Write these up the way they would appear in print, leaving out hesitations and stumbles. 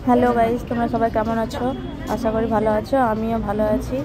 Hello guys, তোমরা সবাই কেমন আছো? আশা করি ভালো আছো। আমিও ভালো আছি।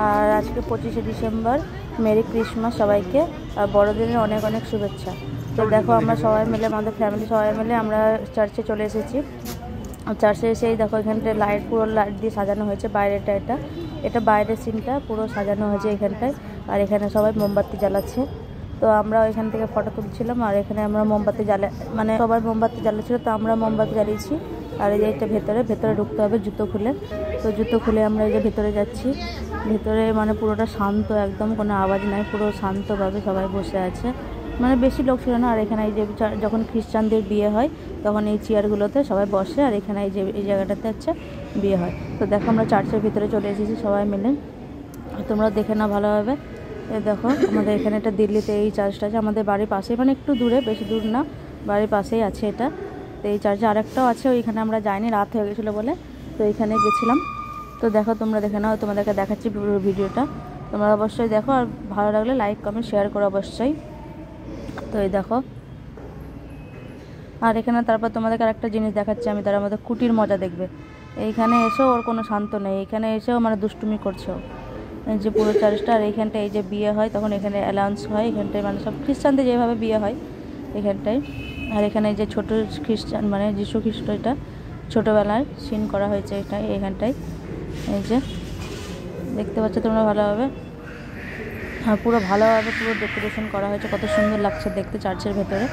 আর আজকে 25শে ডিসেম্বর, মেরি ক্রিসমাস সবাইকে, আর বড়দিনের অনেক অনেক শুভেচ্ছা। তো দেখো, আমরা সবাই মিলে, আমাদের ফ্যামিলি সবাই মিলে আমরা চার্চে চলে এসেছি। চার্চে এসেই দেখো, এখানটায় লাইট, পুরো লাইট দিয়ে সাজানো হয়েছে। বাইরেটা এটা বাইরের সিনটা পুরো সাজানো হয়েছে এখানটায়। আর এখানে সবাই মোমবাতি জ্বালাচ্ছে। তো আমরা এখান থেকে ফটো তুলছিলাম, আর এখানে আমরা মোমবাতি মানে সবাই মোমবাতি জ্বালাচ্ছিল, তো আমরা মোমবাতি জ্বালিয়েছি। আর এই যে এটা ভেতরে ঢুকতে হবে জুতো খুলে। তো জুতো খুলে আমরা এই যে ভেতরে যাচ্ছি। ভেতরে মানে পুরোটা শান্ত, একদম কোনো আওয়াজ নাই, পুরো শান্তভাবে সবাই বসে আছে। মানে বেশি লোক ছিল না। আর এখানে এই যে যখন খ্রিস্টানদের বিয়ে হয় তখন এই চেয়ারগুলোতে সবাই বসে, আর এখানে এই জায়গাটাতে হচ্ছে বিয়ে হয়। তো দেখো, আমরা চার্চের ভিতরে চলে এসেছি সবাই মিলে। তোমরা দেখে না ভালোভাবে। দেখো, আমাদের এখানে একটা দিল্লিতে এই চার্চটা আছে, আমাদের বাড়ির পাশেই, মানে একটু দূরে, বেশি দূর না, বাড়ির পাশেই আছে এটা। তো এই চার্চে আরেকটাও আছে, ওইখানে আমরা যাইনি, রাত হয়ে গেছিলো বলে। তো এইখানে গেছিলাম। তো দেখো, তোমরা দেখে নাও, তোমাদেরকে দেখাচ্ছি পুরো ভিডিওটা। তোমরা অবশ্যই দেখো, আর ভালো লাগলে লাইক কমেন্ট শেয়ার করো অবশ্যই। তো এই দেখো, আর এখানে তারপর তোমাদেরকে আরেকটা জিনিস দেখাচ্ছি আমি, তার মধ্যে কুটির মজা দেখবে। এইখানে এসেও ওর কোনো শান্ত নেই, এখানে এসেও মানে দুষ্টুমি করছে। এই যে পুরো চার্চটা, আর এইখানটায় এই যে বিয়ে হয় তখন এখানে অ্যালাউন্স হয়, এখানটায় মানে সব খ্রিস্টানদের যেভাবে বিয়ে হয় এখানটায়। আর এখানে যে ছোটো খ্রিস্টান মানে যীশু খ্রিস্ট, এটা ছোটোবেলায় সিন করা হয়েছে এখানটায়। এই যে দেখতে পাচ্ছ তোমরা ভালোভাবে, আর পুরো ভালোভাবে পুরো ডেকোরেশন করা হয়েছে, কত সুন্দর লাগছে দেখতে চার্চের ভেতরে।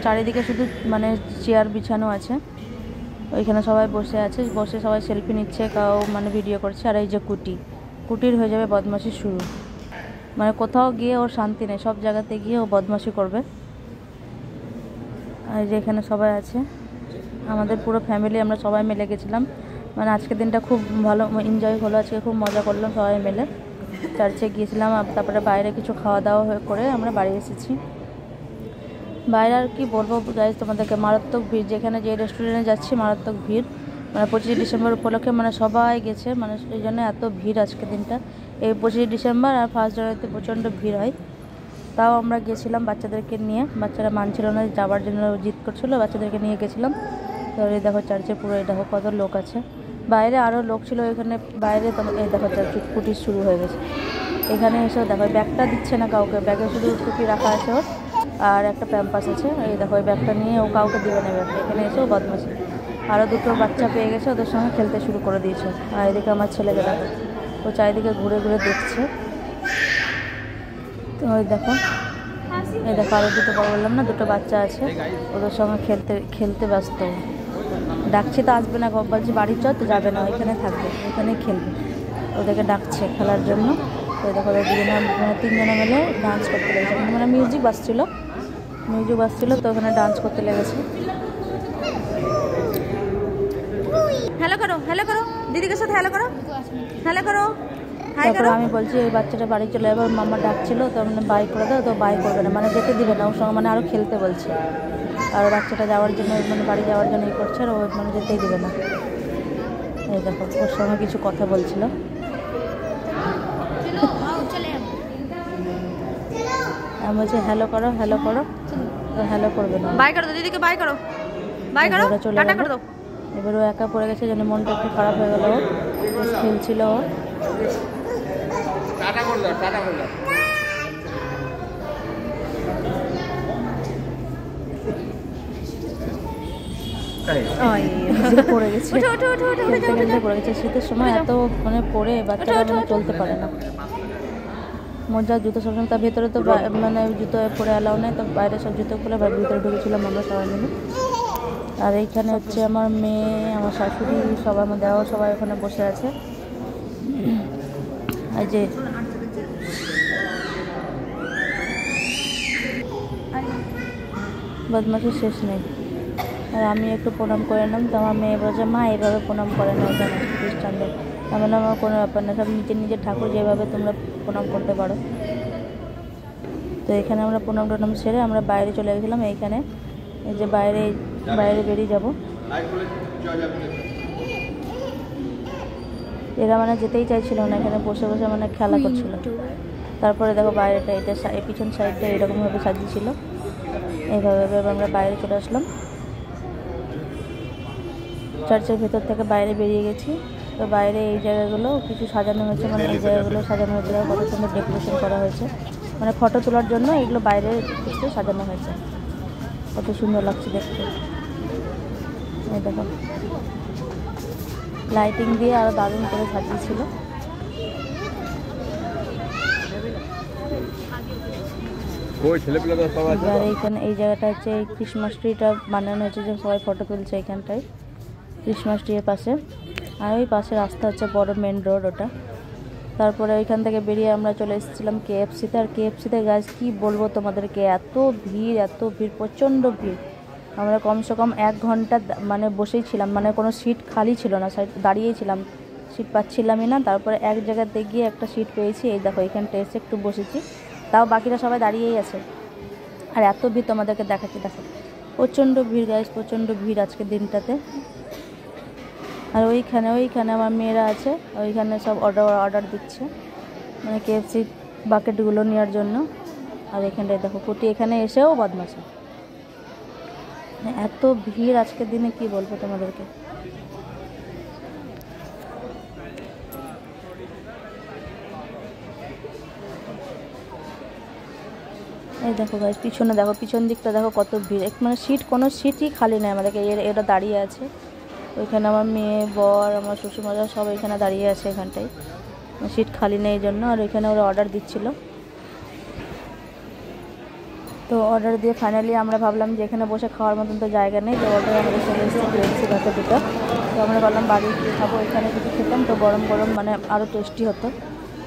চারিদিকে শুধু মানে চেয়ার বিছানো আছে, ওইখানে সবাই বসে আছে, বসে সবাই সেলফি নিচ্ছে, কাউ মানে ভিডিও করছে। আর এই যে কুটির হয়ে যাবে বদমাশি শুরু, মানে কোথাও গিয়ে ওর শান্তি নেই, সব জায়গাতে গিয়ে ও বদমাশি করবে। আর যে এখানে সবাই আছে, আমাদের পুরো ফ্যামিলি, আমরা সবাই মিলে গেছিলাম। মানে আজকের দিনটা খুব ভালো এনজয় হলো, আজকে খুব মজা করলাম সবাই মিলে। চার্চে গিয়েছিলাম, তারপরে বাইরে কিছু খাওয়া দাওয়া করে আমরা বাড়ি এসেছি। বাইরে আর কি বলবো গাইজ তোমাদেরকে, মারাত্মক ভিড়, যেখানে যে রেস্টুরেন্টে যাচ্ছি মারাত্মক ভিড়। মানে 25শে ডিসেম্বর উপলক্ষে মানে সবাই গেছে, মানে এই জন্য এত ভিড় আজকের দিনটা। এই 25শে ডিসেম্বর আর 1 জানুয়ারিতে প্রচণ্ড ভিড় হয়। তাও আমরা গেছিলাম বাচ্চাদেরকে নিয়ে, বাচ্চারা মানছিল না যাওয়ার জন্য, জিদ করছিলো, বাচ্চাদেরকে নিয়ে গেছিলাম। তো এই দেখো চার্চে পুরো, এই দেখো কত লোক আছে। বাইরে আরও লোক ছিল এখানে বাইরে, এই দেখো চার্চে কুটি শুরু হয়ে গেছে। এখানে এসেও দেখো, ব্যাগটা দিচ্ছে না কাউকে, ব্যাগে শুধু টুপি রাখা আছে ওর, আর একটা প্যাম্পাস আছে। এই দেখো, ওই ব্যাগটা নিয়ে ও কাউকে দিবে না ব্যাগটা। এখানে এসেও বদমাশি, আরও দুটো বাচ্চা পেয়ে গেছে, ওদের সঙ্গে খেলতে শুরু করে দিয়েছে। আর এদিকে আমার ছেলেকে দেখো, ও চারিদিকে ঘুরে ঘুরে দেখছে। তো ওই দেখো, এই দেখো আরও দুটো, বললাম না দুটো বাচ্চা আছে, ওদের সঙ্গে খেলতে ব্যস্ত। ডাকছে তো আসবে না, বলছি বাড়ির চল, তো যাবে না, ওইখানে থাকবে, ওইখানে খেলবে। ওদেরকে ডাকছে খেলার জন্য। তো দেখো, তিনজনে মিলে ডান্স করতে লেগেছে, মানে মিউজিক বাজছিল, তো ওখানে ডান্স করতে লেগেছে। হ্যালো করো দিদিকে সাথে, হ্যালো করো। তারপরে আমি বলছি এই বাচ্চাটা বাড়ি চলে যাবে, ওর মামা ডাকছিল, তো মানে বাই করে দাও, তো বাই করবে না, মানে যেতে দিবে না ওর সঙ্গে, মানে আরও খেলতে বলছে। আর বাচ্চাটা যাওয়ার জন্য, মানে বাড়ি যাওয়ার জন্য এই করছে, আর ও মানে যেতেই দিবে না। এই দেখো, ওর সঙ্গে কিছু কথা বলছিল। আমি বলছি হ্যালো করো, তো হ্যালো করবে না। বাই করো দিদিকে, বাই করো, চলে গেল। এবার ও একা পড়ে গেছে, জন্য মনটা একটু খারাপ হয়ে গেল। ও খেলছিল, পড়ে গেছে, খেলতে পড়ে গেছে। শীতের সময় এত মানে পড়ে বাচ্চারা মানে চলতে পারে না। মজার জুতো সবসময়, তার ভেতরে তো মানে জুতো পরে অ্যালাউ নেই, তো বাইরে সব জুতো খুলে ভিতরে ঢুকেছিলাম আমরা সবাই মিলে। আর এইখানে হচ্ছে আমার মেয়ে, আমার শাশুড়ি, সবাই, আমার দেওয়া, সবাই ওখানে বসে আছে। এই যে বদমাশির শেষ নেই। আর আমি একটু প্রণাম করে নিলাম, তো আমার মেয়ে বলছে মা এইভাবে প্রণাম করে না এখানে খ্রিস্টানদের। আমার কোনো ব্যাপার না, সব নিজের ঠাকুর যেভাবে তোমরা প্রণাম করতে পারো। তো এখানে আমরা প্রণাম সেরে আমরা বাইরে চলে গেছিলাম। এইখানে এই যে বাইরে বেরিয়ে যাব, এরা মানে যেতেই চাইছিল না, এখানে বসে বসে মানে খেলা করছিল। তারপরে দেখো বাইরেটা, এটা পিছন সাইডটা এরকমভাবে সাজিয়েছিল, এইভাবে আমরা বাইরে চলে আসলাম। চার্চের ভেতর থেকে বাইরে বেরিয়ে গেছি। তো বাইরে এই জায়গাগুলো কিছু সাজানো হয়েছে, মানে এই জায়গাগুলো সাজানো হয়েছে, কত সুন্দর ডেকোরেশন করা হয়েছে, মানে ফটো তোলার জন্য এগুলো বাইরে কিছু সাজানো হয়েছে, কত সুন্দর লাগছে দেখতে। এই দেখো লাইটিং দিয়ে আরও দারুণ করে সাজিয়েছিল। আর এইখানে এই জায়গাটা হচ্ছে এই ক্রিসমাস ট্রিটা বানানো হয়েছে, যে সবাই ফটো তুলছে এইখানটায় ক্রিসমাস ট্রির পাশে। আর ওই পাশে রাস্তা হচ্ছে বড় মেন রোড ওটা। তারপরে ওইখান থেকে বেরিয়ে আমরা চলে এসেছিলাম KFC-তে। আর KFC-তে গাছ কি বলবো তোমাদেরকে, এত ভিড়, প্রচণ্ড ভিড়। আমরা কমসে কম 1 ঘন্টা মানে বসেই ছিলাম, মানে কোনো সিট খালি ছিল না, দাঁড়িয়েই ছিলাম, সিট পাচ্ছিলামই না। তারপরে এক জায়গাতে গিয়ে একটা সিট পেয়েছি, এই দেখো এখানটা এসে একটু বসেছি, তাও বাকিরা সবাই দাঁড়িয়েই আছে। আর এত ভিড় তোমাদেরকে দেখাচ্ছি, দেখো প্রচণ্ড ভিড় গাইস, প্রচণ্ড ভিড় আজকের দিনটাতে। আর ওইখানে আমার মেয়েরা আছে, ওইখানে সব অর্ডার দিচ্ছে, মানে KFC বাকেটগুলো নেওয়ার জন্য। আর এখানটায় দেখো কুটি এখানে এসেও বদমাশি, এত ভিড় আজকের দিনে কি বলবো তোমাদেরকে। এই দেখো গাইস পিছনে দেখো, পিছন দিকটা দেখো কত ভিড়, মানে কোনো সিটই খালি নেই আমাদেরকে। এরা দাঁড়িয়ে আছে, ওইখানে আমার মেয়ে, বর, আমার শ্বশুরমশাই সব এখানে দাঁড়িয়ে আছে এখানটায়, সিট খালি নেই এই জন্য। আর ওইখানে ওরা অর্ডার দিচ্ছিল, তো অর্ডার দিয়ে ফাইনালি আমরা ভাবলাম যে এখানে বসে খাওয়ার মতন তো জায়গা নেই, তো অর্ডার আমাদের চলে এসেছে KFC বাকেট দুটো। তো আমরা ভাবলাম বাড়ি গিয়ে খাবো, এখানে যদি খেতাম তো গরম গরম মানে আরও টেস্টি হতো।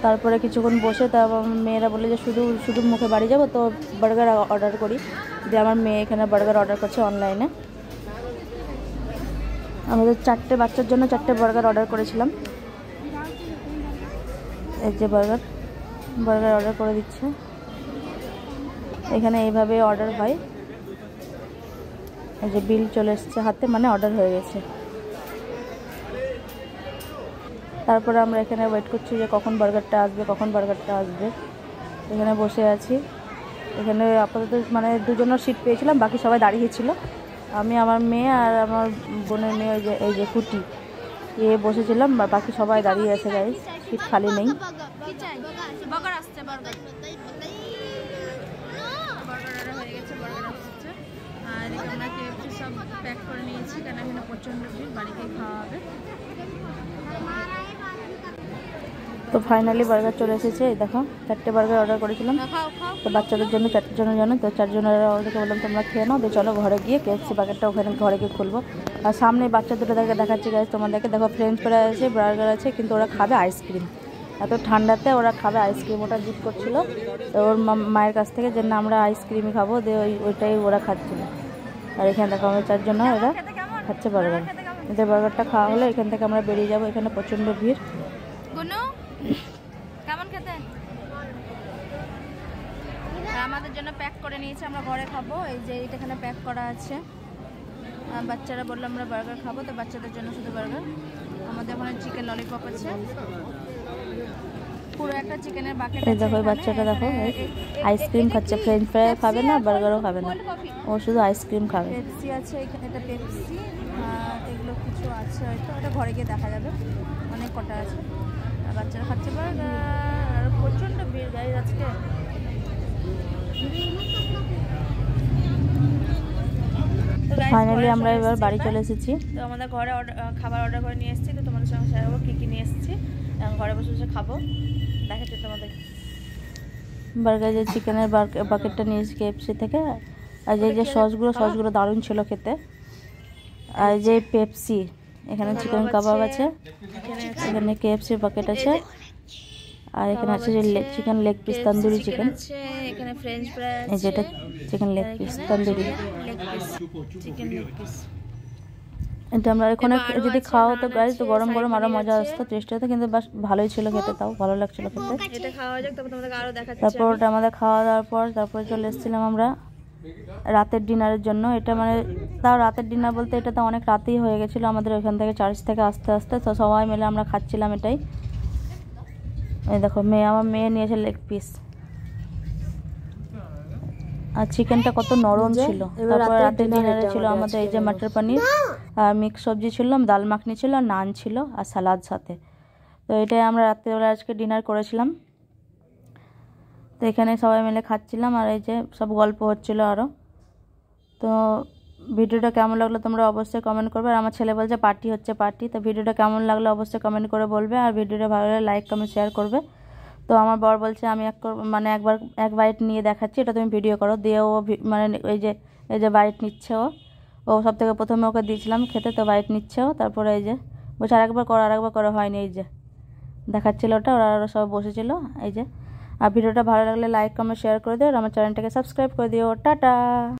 তারপরে কিছুক্ষণ বসে তারপর মেয়েরা বলে যে শুধু মুখে বাড়ি যাবো, তো বার্গার অর্ডার করি। দিয়ে আমার মেয়ে এখানে বার্গার অর্ডার করছে অনলাইনে। আমাদের 4টে বাচ্চার জন্য 4টে বার্গার অর্ডার করেছিলাম। এই যে বার্গার অর্ডার করে দিচ্ছে, এখানে এইভাবে অর্ডার হয়। এই যে বিল চলে এসছে হাতে, মানে অর্ডার হয়ে গেছে। তারপরে আমরা এখানে ওয়েট করছি যে কখন বার্গারটা আসবে। এখানে বসে আছি, এখানে আপাতত মানে দুজনের সিট পেয়েছিলাম, বাকি সবাই দাঁড়িয়েছিল। আমি, আমার মেয়ে আর আমার বোনের মেয়ে, এই যে কুটি বসেছিলাম, বাকি সবাই দাঁড়িয়ে আছে গাইস, সিট খালি নেই। সব প্যাক করে নিয়েছি, কারণ এখানে প্রচণ্ড ভিড়, বাড়িতে খাওয়া হবে। তো ফাইনালি বার্গার চলে এসেছে, এই দেখো 4টে বার্গার অর্ডার করেছিলাম, তো বাচ্চাদের জন্য 4 জনের জন্য। তো 4 জনের অর্ডারকে বললাম তোমরা খেয়ে নাও, তো চলো ঘরে গিয়ে KFC বাকেটটা ওখানে ঘরে গিয়ে খুলবো। আর সামনে বাচ্চা দুটো দেখাচ্ছি গাইস তোমাদেরকে, দেখো ফ্রেঞ্চ ফ্রাই আছে, বার্গার আছে, কিন্তু ওরা খাবে আইসক্রিম। এত ঠান্ডাতে ওরা খাবে আইসক্রিম, ওটা জিদ করছিল। তো ওর মায়ের কাছ থেকে যে না আমরা আইসক্রিমই খাবো, দিয়ে ওইটাই ওরা খাচ্ছিল। আর এখানে দেখো আমাদের 4 জন ওরা খাচ্ছে বার্গার। এদের বার্গারটা খাওয়া হলে এখান থেকে আমরা বেরিয়ে যাবো, এখানে প্রচণ্ড ভিড়। কেমন খেতে? আমাদের জন্য প্যাক করে নিয়েছে, আমরা ঘরে খাবো। এই যে এইটা এখানে প্যাক করা আছে। বাচ্চারা বললো আমরা বার্গার খাবো, তো বাচ্চাদের জন্য শুধু বার্গার। আমাদের ওখানে চিকেন ললিপপ আছে, পুরো একটা চিকেনের বাকেট আছে। দেখো বাচ্চাটা দেখো আইসক্রিম খাচ্ছে, ফ্রেঞ্চ ফ্রাই খাবে না, বার্গারও খাবে না, ও শুধু আইসক্রিম খাবে। পেপসি আছে এখানে, এটা পেপসি, এগুলো কিছু আছে হয়তো, ওটা ঘরে গিয়ে দেখা যাবে, অনেক কটা আছে। আর বাচ্চারা খাচ্ছে বার্গার। আর প্রচণ্ড ভিড় গাড়ি আজকে। ফাইনালি আমরা এবার বাড়ি চলে এসেছি। তো আমাদের ঘরে খাবার অর্ডার করে নিয়ে এসেছি, তো তোমাদের সঙ্গে শেয়ার করবো কী নিয়ে এসেছি। ঘরে বসে বসে খাবো, দেখাচ্ছি তোমাদের। বার্গার যে চিকেনের বাকেটটা নিয়েছি KFC থেকে। আর যে সসগুলো দারুণ ছিল খেতে। আর যে পেপসি, এখানে চিকেন কাবাব আছে, এখানে KFC বাকেট আছে, আর এখানে আছে যে chicken leg piece, tandoori chicken, এখানে ফ্রেঞ্চ ফ্রাই আছে, যেটা chicken leg piece, tandoori chicken leg piece. এটা আমরা এখানে যদি খাওয়া হতো গাইস, তো গরম গরম আরো মজা আসতো, টেস্ট হতো, কিন্তু বাস ভালোই ছিল খেতে, তাও ভালো লাগছিল খেতে। এটা খাওয়া যাক, তারপর তোমাদের আরো দেখাচ্ছি। তারপর ওটা আমাদের খাওয়া দাওয়ার পর তারপরে চলে এসেছিলাম আমরা রাতের ডিনারের জন্য। এটা মানে তাও রাতের ডিনার বলতে এটা তো অনেক রাতেই হয়ে গেছিলো আমাদের ওইখান থেকে, চার্চ থেকে আস্তে আস্তে। তো সবাই মিলে আমরা খাচ্ছিলাম এটাই। এই দেখো আমার মেয়ে নিয়েছে লেগ পিস, আর চিকেনটা কত নরম ছিল। তারপর রাতের ডিনারে ছিল আমাদের এই যে মটর পনির আর মিক্স সবজি ছিল, ডাল মাখনি ছিল, নান ছিল আর স্যালাদ সাথে। তো এটাই আমরা রাত্রিবেলা আজকে ডিনার করেছিলাম। তো এখানে সবাই মিলে খাচ্ছিলাম আর এই যে সব গল্প হচ্ছিলো আরও। তো ভিডিওটা কেমন লাগলো তোমরা অবশ্যই কমেন্ট করবে। আর আমার ছেলে বলছে পার্টি হচ্ছে পার্টি। তো ভিডিওটা কেমন লাগলো অবশ্যই কমেন্ট করে বলবে, আর ভিডিওটা ভালো লাগলে লাইক কমেন্ট শেয়ার করবে। তো আমার বর বলছে আমি এক বাইট নিয়ে দেখাচ্ছি, এটা তুমি ভিডিও করো। দিয়ে ও মানে এই যে বাইট নিচ্ছে ও সব থেকে প্রথমে ওকে দিয়েছিলাম খেতে, তো বাইট নিচ্ছে ও। তারপরে এই যে বলছে আরেকবার করো হয়নি, এই যে দেখাচ্ছিল ওটা, ওরা আরও সব বসেছিল এই যে। আর ভিডিওটা ভালো লাগলে লাইক কমেন্ট শেয়ার করে দিও, আর আমার চ্যানেলটাকে সাবস্ক্রাইব করে দিও। টাটা।